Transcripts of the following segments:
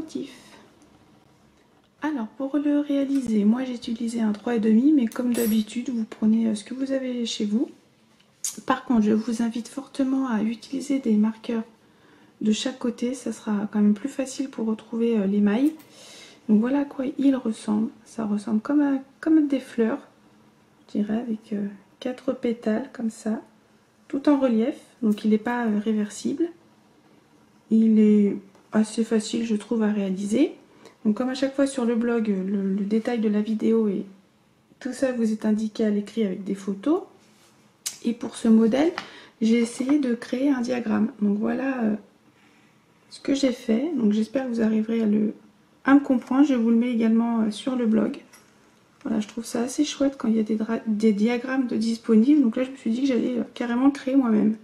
motif. Alors pour le réaliser, moi j'ai utilisé un 3,5, mais comme d'habitude vous prenez ce que vous avez chez vous. Par contre, je vous invite fortement à utiliser des marqueurs de chaque côté, ça sera quand même plus facile pour retrouver les mailles. Donc voilà à quoi il ressemble. Ça ressemble comme des fleurs, je dirais, avec 4 pétales comme ça, tout en relief. Donc il n'est pas réversible. Il est assez facile, je trouve, à réaliser. Donc comme à chaque fois sur le blog, le détail de la vidéo et tout ça vous est indiqué à l'écrit avec des photos. Et pour ce modèle, j'ai essayé de créer un diagramme. Donc voilà ce que j'ai fait. Donc j'espère que vous arriverez à me comprendre. Je vous le mets également sur le blog. Voilà, je trouve ça assez chouette quand il y a des diagrammes de disponibles. Donc là, je me suis dit que j'allais carrément le créer moi-même.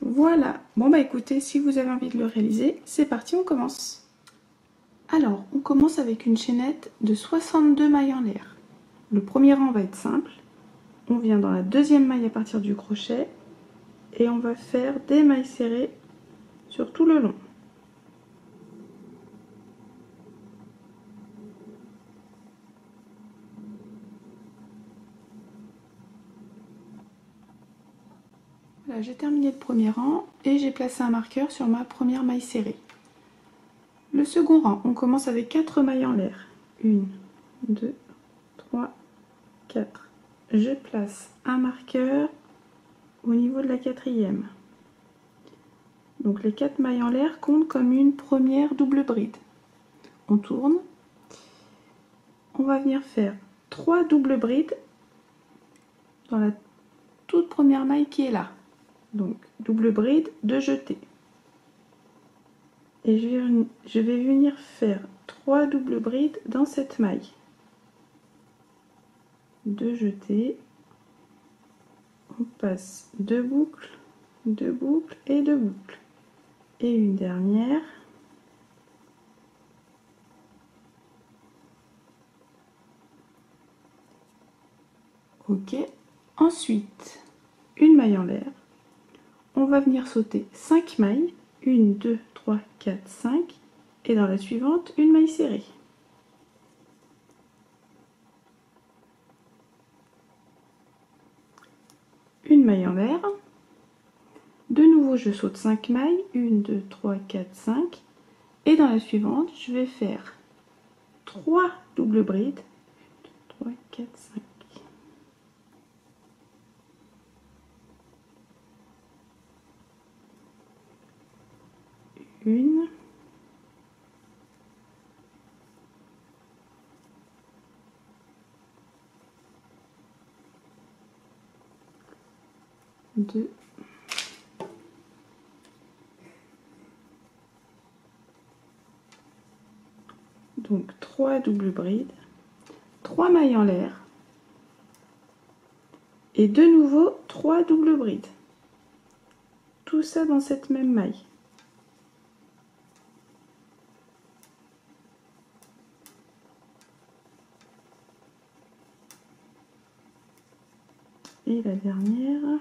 Voilà. Bon bah écoutez, si vous avez envie de le réaliser, c'est parti, on commence. Alors, on commence avec une chaînette de 62 mailles en l'air. Le premier rang va être simple. On vient dans la deuxième maille à partir du crochet et on va faire des mailles serrées sur tout le long. Voilà, j'ai terminé le premier rang et j'ai placé un marqueur sur ma première maille serrée. Le second rang, on commence avec 4 mailles en l'air. 1, 2, 3, 4. Je place un marqueur au niveau de la quatrième. Donc les 4 mailles en l'air comptent comme une première double bride. On tourne. On va venir faire 3 doubles brides dans la toute première maille qui est là. Donc double bride, 2 jetés. Et je vais venir faire 3 doubles brides dans cette maille. 2 jetés. On passe 2 boucles, 2 boucles et 2 boucles. Et une dernière. Ok. Ensuite, une maille en l'air. On va venir sauter 5 mailles. 1, 2, 3, 4, 5. Et dans la suivante, une maille serrée. Une maille en l'air. De nouveau, je saute 5 mailles. 1, 2, 3, 4, 5. Et dans la suivante, je vais faire 3 doubles brides. 3, 4, 5. Une. Deux. Donc 3 doubles brides, 3 mailles en l'air et de nouveau 3 doubles brides. Tout ça dans cette même maille. Et la dernière.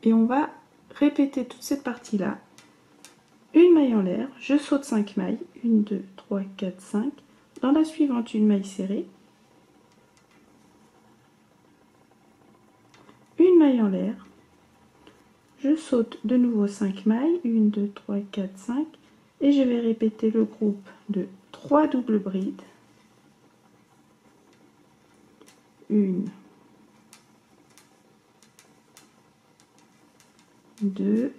Et on va répéter toute cette partie-là. Une maille en l'air, je saute 5 mailles. 1, 2, 3, 4, 5. Dans la suivante, une maille serrée. Une maille en l'air. Je saute de nouveau 5 mailles. 1, 2, 3, 4, 5. Et je vais répéter le groupe de 3 doubles brides. 1, 2,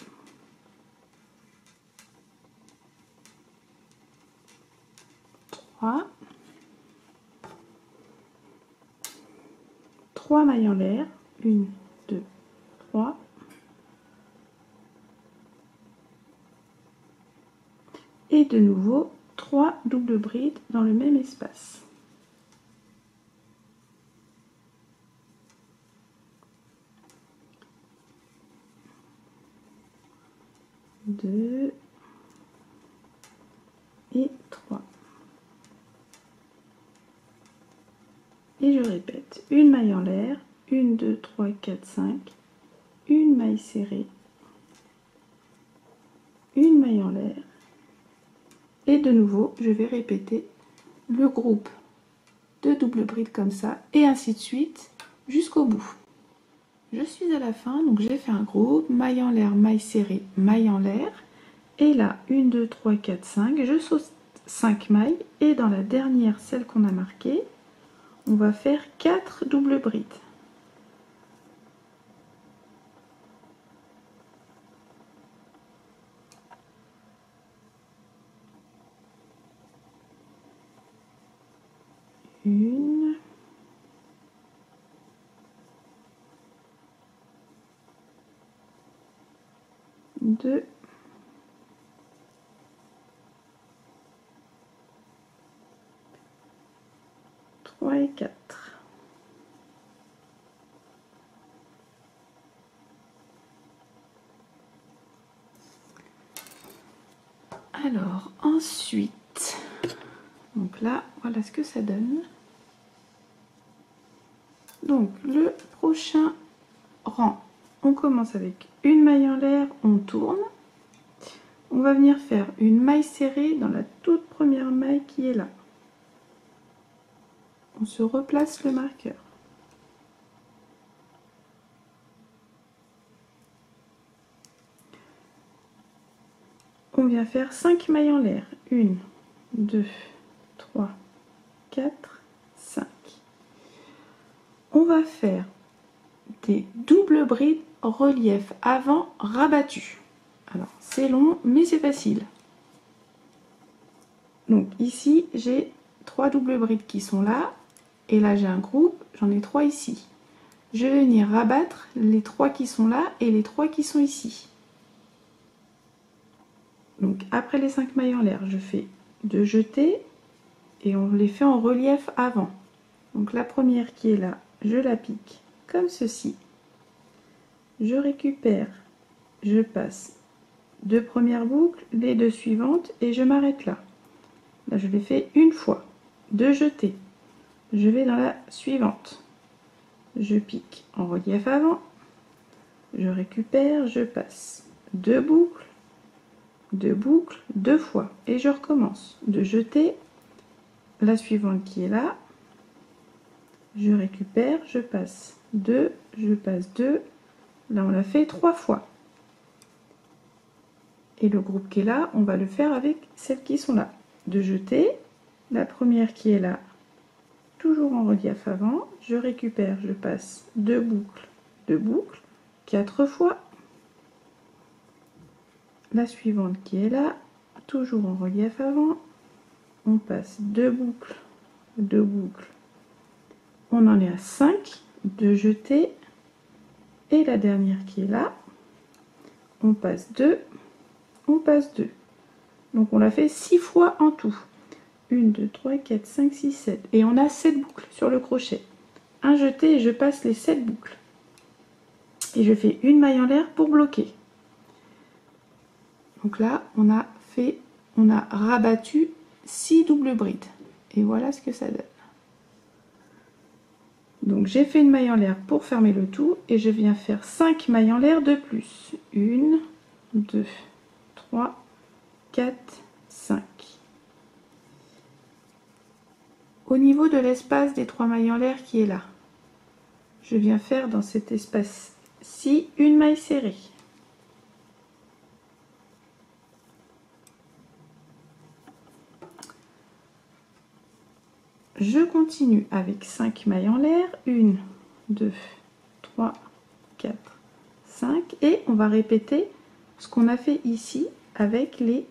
3, 3 mailles en l'air, 1, 2, 3, et de nouveau 3 doubles brides dans le même espace. 2 et 3. Et je répète, une maille en l'air, 1, 2, 3, 4, 5, une maille serrée, maille en l'air. Et de nouveau, je vais répéter le groupe de double bride comme ça, et ainsi de suite jusqu'au bout. Je suis à la fin, donc j'ai fait un groupe, maille en l'air, maille serrée, maille en l'air. Et là, 1, 2, 3, 4, 5, je saute 5 mailles. Et dans la dernière, celle qu'on a marquée, on va faire 4 doubles brides. Une, deux, trois et 4. Alors, ensuite, donc là, voilà ce que ça donne. Donc, le prochain rang, on commence avec une maille en l'air, on tourne. On va venir faire une maille serrée dans la toute première maille qui est là. On se replace le marqueur. On vient faire 5 mailles en l'air. 1, 2, 3, 4, 5. On va faire des doubles brides relief avant rabattu. Alors c'est long mais c'est facile. Donc ici j'ai 3 doubles brides qui sont là et là j'ai un groupe, j'en ai 3 ici. Je vais venir rabattre les 3 qui sont là et les 3 qui sont ici. Donc après les 5 mailles en l'air, je fais 2 jetés et on les fait en relief avant. Donc la première qui est là, je la pique comme ceci. Je récupère, je passe 2 premières boucles, les 2 suivantes et je m'arrête là. Là je l'ai fait une fois, 2 jetés. Je vais dans la suivante. Je pique en relief avant, je récupère, je passe 2 boucles, 2 fois et je recommence. De jeter la suivante qui est là, je récupère, je passe 2, je passe 2, là on l'a fait 3 fois. Et le groupe qui est là, on va le faire avec celles qui sont là. De jeter, la première qui est là, toujours en relief avant, je récupère, je passe 2 boucles, 4 fois. La suivante qui est là, toujours en relief avant, on passe 2 boucles, on en est à 5, de jeter, et la dernière qui est là, on passe 2, on passe 2. Donc on l'a fait 6 fois en tout. 1, 2, 3, 4, 5, 6, 7. Et on a 7 boucles sur le crochet. Un jeté et je passe les 7 boucles. Et je fais une maille en l'air pour bloquer. Donc là, on a rabattu 6 doubles brides. Et voilà ce que ça donne. Donc j'ai fait une maille en l'air pour fermer le tout. Et je viens faire 5 mailles en l'air de plus. 1, 2, 3, 4, 5. Au niveau de l'espace des 3 mailles en l'air qui est là, je viens faire dans cet espace-ci une maille serrée. Je continue avec 5 mailles en l'air, 1, 2, 3, 4, 5 et on va répéter ce qu'on a fait ici avec les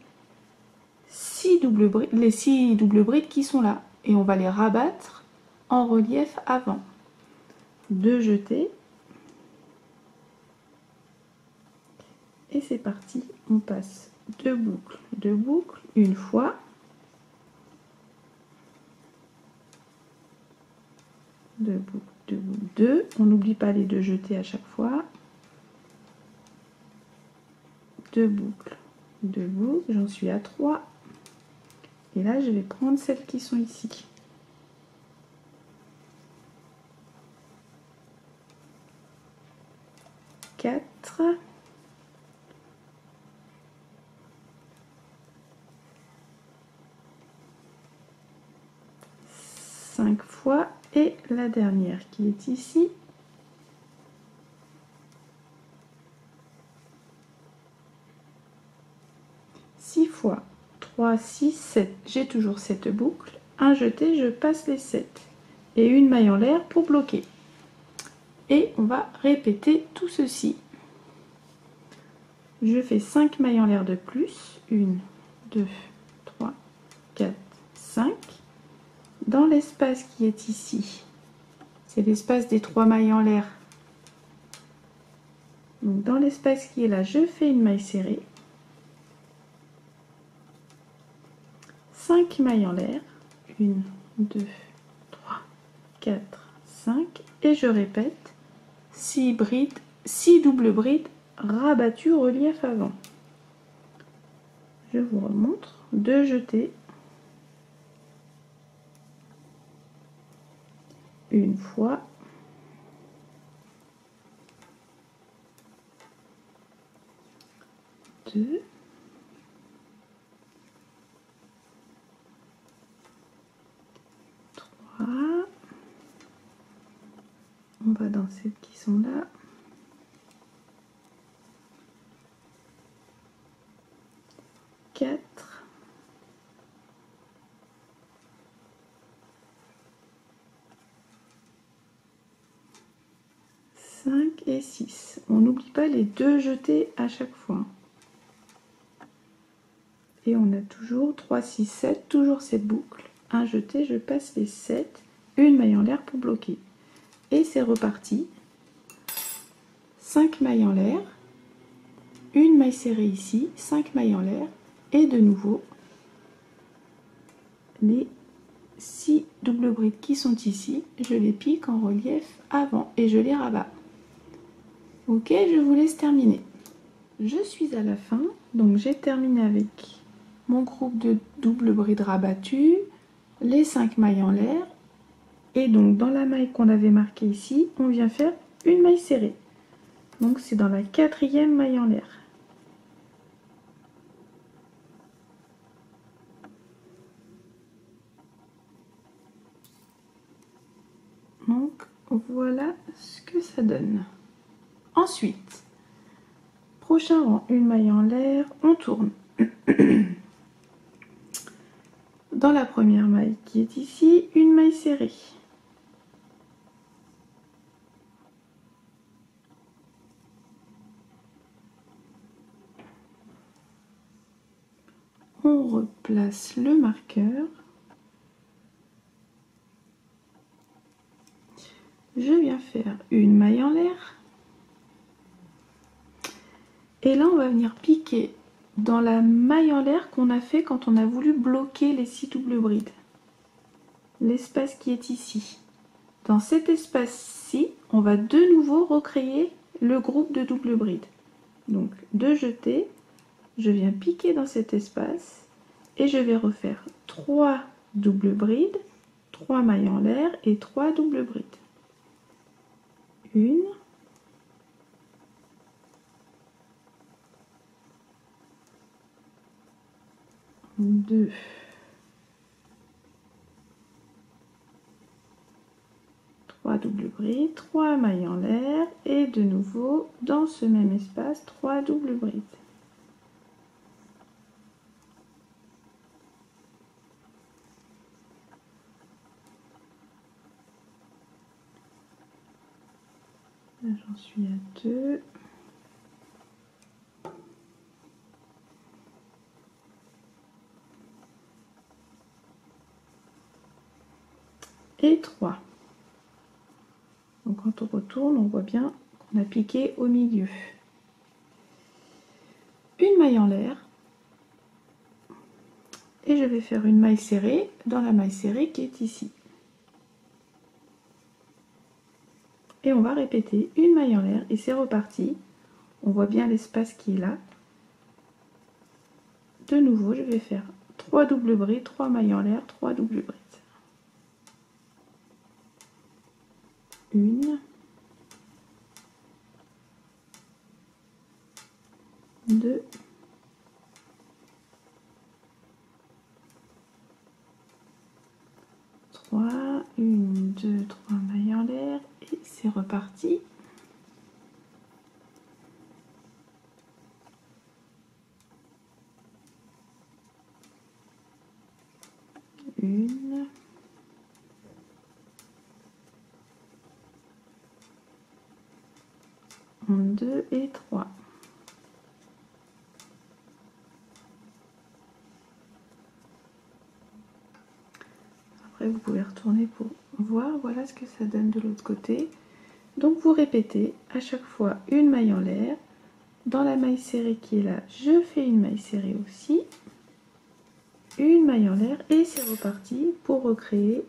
6 doubles brides qui sont là et on va les rabattre en relief avant. 2 jetés et c'est parti, on passe 2 boucles, une fois. 2 boucles, 2. On n'oublie pas les 2 jetés à chaque fois. 2 boucles, j'en suis à 3. Et là, je vais prendre celles qui sont ici. Quatre. 5 fois et la dernière qui est ici. Six fois 3, 6, 7. J'ai toujours cette boucle. Un jeté, je passe les 7. Et une maille en l'air pour bloquer. Et on va répéter tout ceci. Je fais 5 mailles en l'air de plus. 1, 2, 3, 4, 5. Dans l'espace qui est ici, c'est l'espace des 3 mailles en l'air. Donc dans l'espace qui est là, je fais une maille serrée. 5 mailles en l'air. 1, 2, 3, 4, 5. Et je répète 6 brides, 6 doubles brides rabattues relief avant. Je vous remontre. 2 jetés. Une fois. Deux. Trois. On va dans celles qui sont là. 4. 5 et 6. On n'oublie pas les 2 jetés à chaque fois. Et on a toujours 3, 6, 7, toujours cette boucle. Un jeté, je passe les 7, une maille en l'air pour bloquer. Et c'est reparti. 5 mailles en l'air, une maille serrée ici, 5 mailles en l'air, et de nouveau les 6 doubles brides qui sont ici, je les pique en relief avant et je les rabats. Ok, je vous laisse terminer. Je suis à la fin, donc j'ai terminé avec mon groupe de double bride rabattues, les 5 mailles en l'air, et donc dans la maille qu'on avait marquée ici, on vient faire une maille serrée. Donc c'est dans la 4e maille en l'air. Donc voilà ce que ça donne. Ensuite, prochain rang, une maille en l'air, on tourne. Dans la première maille qui est ici, une maille serrée. On replace le marqueur. Je viens faire une maille en l'air. Et là, on va venir piquer dans la maille en l'air qu'on a fait quand on a voulu bloquer les 6 doubles brides. L'espace qui est ici. Dans cet espace-ci, on va de nouveau recréer le groupe de double bride. Donc, 2 jetés, je viens piquer dans cet espace et je vais refaire 3 doubles brides, 3 mailles en l'air et 3 doubles brides. 1, 2, 3 doubles brides, 3 mailles en l'air et de nouveau dans ce même espace 3 doubles brides. Là j'en suis à 2. Et 3. Donc quand on retourne, on voit bien qu'on a piqué au milieu. Une maille en l'air. Et je vais faire une maille serrée dans la maille serrée qui est ici. Et on va répéter une maille en l'air et c'est reparti. On voit bien l'espace qui est là. De nouveau, je vais faire 3 doubles brides, 3 mailles en l'air, 3 doubles brides. 1, 2, 3, repartie. Une. Deux et trois. Après, vous pouvez retourner pour voir. Voilà ce que ça donne de l'autre côté. Donc, vous répétez à chaque fois une maille en l'air. Dans la maille serrée qui est là, je fais une maille serrée aussi. Une maille en l'air et c'est reparti pour recréer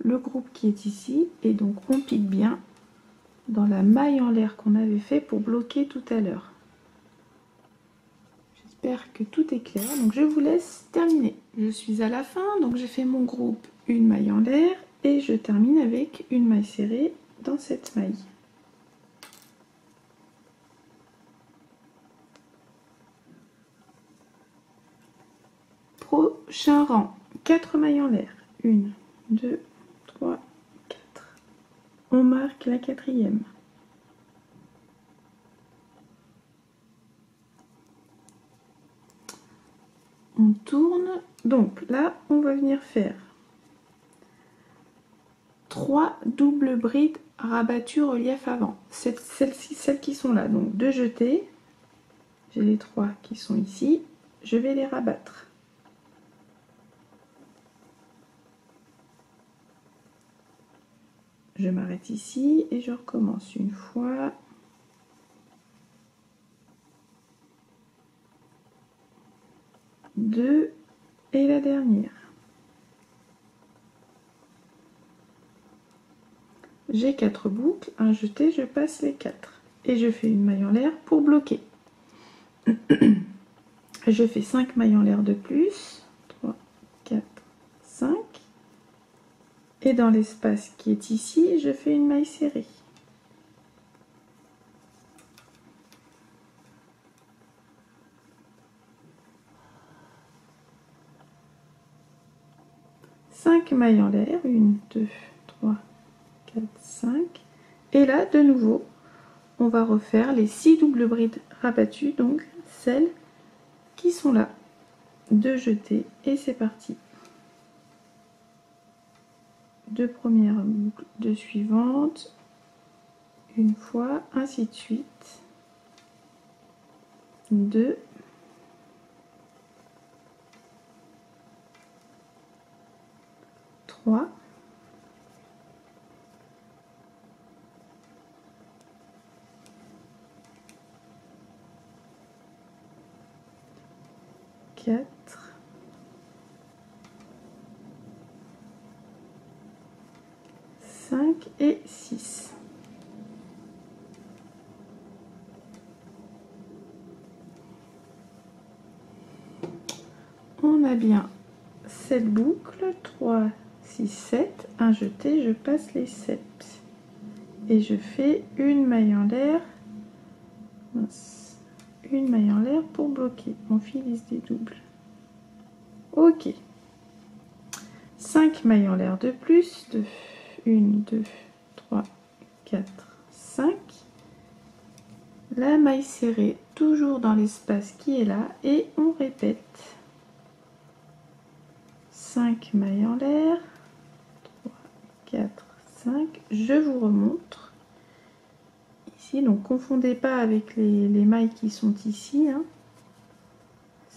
le groupe qui est ici. Et donc, on pique bien dans la maille en l'air qu'on avait fait pour bloquer tout à l'heure. J'espère que tout est clair. Donc, je vous laisse terminer. Je suis à la fin, donc j'ai fait mon groupe, une maille en l'air et je termine avec une maille serrée dans cette maille. Prochain rang, 4 mailles en l'air. 1, 2, 3, 4. On marque la quatrième. On tourne. Donc là, on va venir faire 3 doubles brides rabattues relief avant. Celles-ci, celles qui sont là. Donc 2 jetées. J'ai les 3 qui sont ici. Je vais les rabattre. Je m'arrête ici et je recommence une fois. Deux et la dernière. J'ai 4 boucles, un jeté, je passe les 4 et je fais une maille en l'air pour bloquer. Je fais 5 mailles en l'air de plus, 3, 4, 5 et dans l'espace qui est ici, je fais une maille serrée. Cinq mailles en l'air, 1, 2, 3, 4, 5 et là de nouveau on va refaire les 6 doubles brides rabattues, donc celles qui sont là, 2 jetées et c'est parti. 2 premières boucles, 2 suivantes, une fois, ainsi de suite. 2, 3, 4, 5 et 6. On a bien 7 boucles, 3, 6, 7, un jeté, je passe les 7 et je fais une maille en l'air, une maille en l'air pour bloquer. Mon fil il se dédouble. Ok, 5 mailles en l'air de plus, 2, 1, 2, 3, 4, 5. La maille serrée toujours dans l'espace qui est là et on répète. 5 mailles en l'air, 3, 4, 5, je vous remontre ici, donc confondez pas avec les mailles qui sont ici, hein.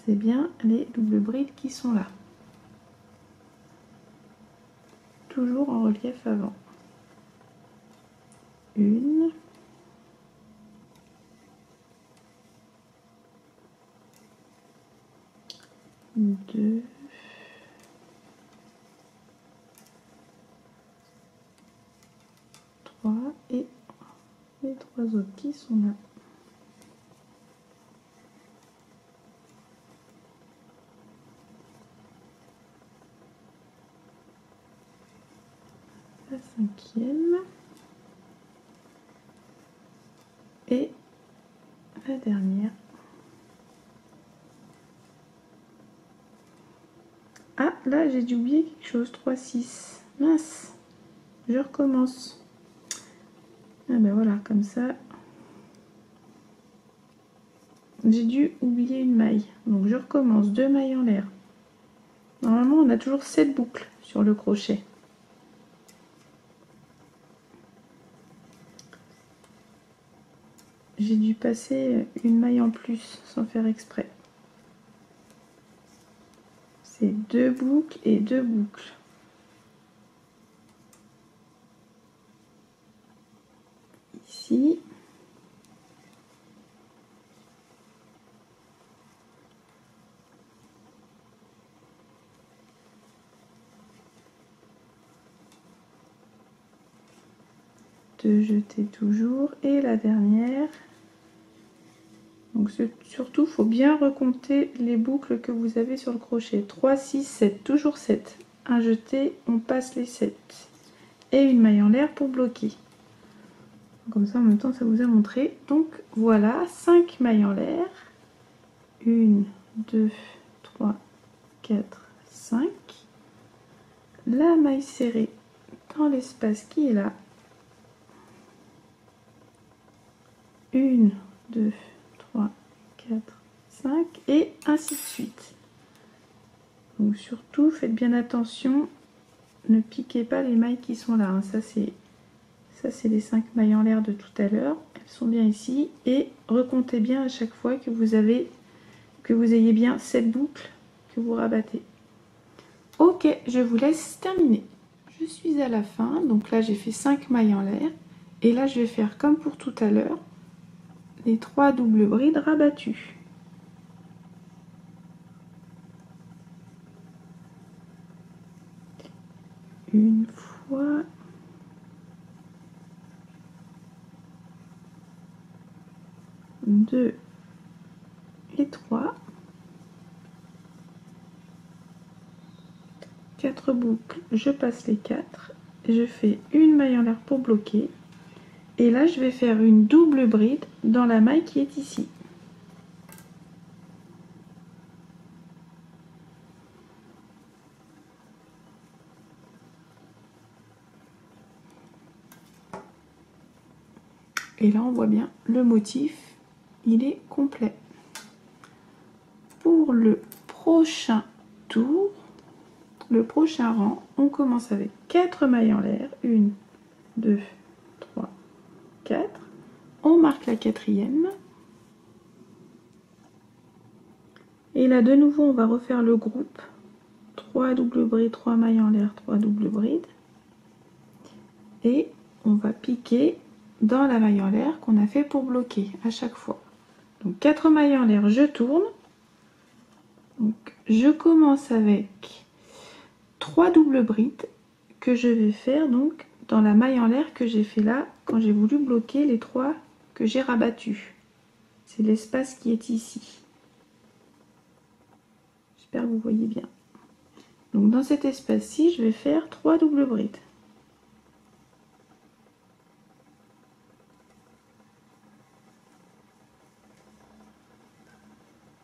C'est bien les doubles brides qui sont là, toujours en relief avant. 1, 2, 3 et les 3 autres qui sont là. La cinquième et la dernière. Ah, là j'ai dû oublier quelque chose. 3, 6. Mince, je recommence. Ah ben voilà, comme ça. J'ai dû oublier une maille. Donc je recommence 2 mailles en l'air. Normalement, on a toujours 7 boucles sur le crochet. J'ai dû passer une maille en plus sans faire exprès. C'est 2 boucles et 2 boucles. Ici. De jeter toujours. Et la dernière. Donc surtout, il faut bien recompter les boucles que vous avez sur le crochet. 3, 6, 7, toujours 7. Un jeté, on passe les 7. Et une maille en l'air pour bloquer. Comme ça, en même temps, ça vous a montré. Donc voilà, 5 mailles en l'air. 1, 2, 3, 4, 5. La maille serrée dans l'espace qui est là. 1, 2, 3, 4, 5 et ainsi de suite. Donc surtout, faites bien attention, ne piquez pas les mailles qui sont là. Hein. Ça, c'est les 5 mailles en l'air de tout à l'heure. Elles sont bien ici. Et recomptez bien à chaque fois que vous ayez bien 7 boucles que vous rabattez. Ok, je vous laisse terminer. Je suis à la fin. Donc là, j'ai fait 5 mailles en l'air. Et là, je vais faire comme pour tout à l'heure. Les 3 doubles brides rabattues. Une fois, deux et trois, 4 boucles, je passe les 4, je fais une maille en l'air pour bloquer, et là je vais faire une double bride dans la maille qui est ici. Et là on voit bien le motif, il est complet. Pour le prochain tour, le prochain rang, on commence avec 4 mailles en l'air, 1, 2, 3, 4. On marque la 4e. Et là de nouveau on va refaire le groupe. 3 doubles brides, 3 mailles en l'air, 3 doubles brides. Et on va piquer dans la maille en l'air qu'on a fait pour bloquer à chaque fois. Donc 4 mailles en l'air, je tourne. Donc je commence avec 3 doubles brides que je vais faire donc dans la maille en l'air que j'ai fait là quand j'ai voulu bloquer les 3 que j'ai rabattus. C'est l'espace qui est ici. J'espère que vous voyez bien. Donc dans cet espace-ci, je vais faire 3 doubles brides.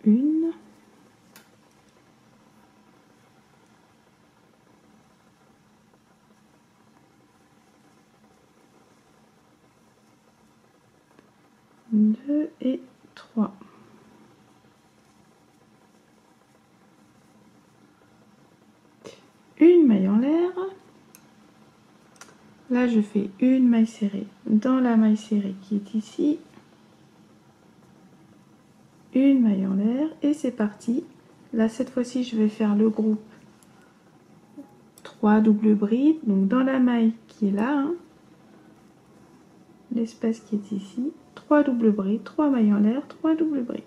Une. Deux et 3. Une maille en l'air. Là, je fais une maille serrée dans la maille serrée qui est ici. Une maille en l'air et c'est parti. Là, cette fois-ci, je vais faire le groupe 3 doubles brides. Donc, dans la maille qui est là, hein, l'espace qui est ici, 3 doubles brides, 3 mailles en l'air, 3 doubles brides.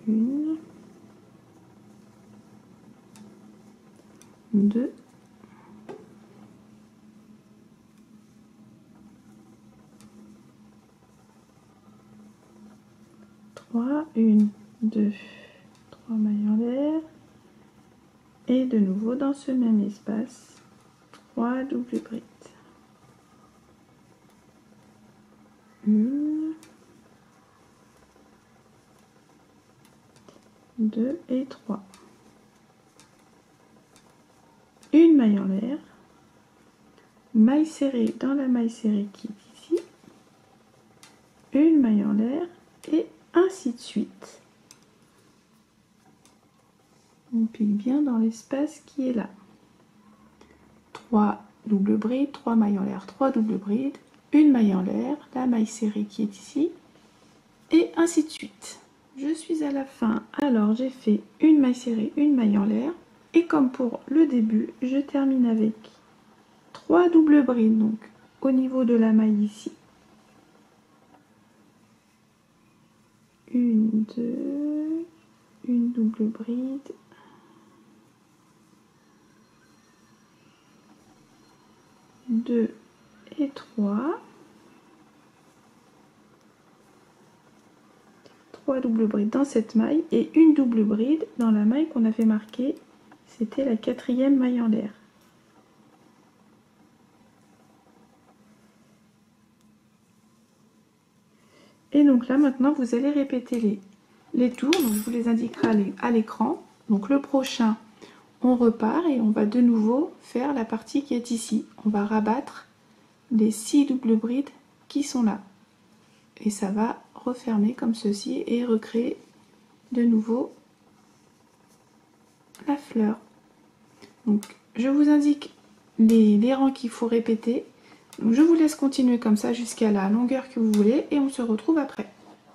Une, deux, trois, une, deux, 3 mailles en l'air. Et de nouveau dans ce même espace, 3 doubles brides. Une, deux et 3. Une maille en l'air. maille serrée dans la maille serrée qui est ici, une maille en l'air et ainsi de suite. On pique bien dans l'espace qui est là. 3 doubles brides, 3 mailles en l'air, 3 doubles brides, une maille en l'air, la maille serrée qui est ici, et ainsi de suite. Je suis à la fin, alors j'ai fait une maille serrée, une maille en l'air, et comme pour le début, je termine avec 3 doubles brides, donc au niveau de la maille ici. 1, 2, une double bride, 2 et 3, 3 doubles brides dans cette maille et une double bride dans la maille qu'on avait marquée, c'était la 4e maille en l'air. Et donc là maintenant vous allez répéter les tours, donc je vous les indiquerai à l'écran. Donc le prochain, on repart et on va de nouveau faire la partie qui est ici. On va rabattre les 6 doubles brides qui sont là. Et ça va refermer comme ceci et recréer de nouveau la fleur. Donc je vous indique les rangs qu'il faut répéter. Donc, je vous laisse continuer comme ça jusqu'à la longueur que vous voulez et on se retrouve après.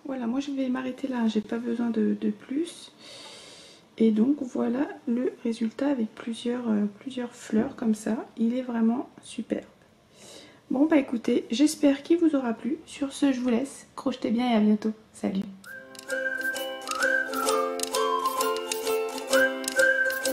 Voilà, moi je vais m'arrêter là, j'ai pas besoin de plus. Et donc voilà le résultat avec plusieurs fleurs comme ça. Il est vraiment superbe. Bon bah écoutez, j'espère qu'il vous aura plu. Sur ce, je vous laisse. Crochetez bien et à bientôt. Salut!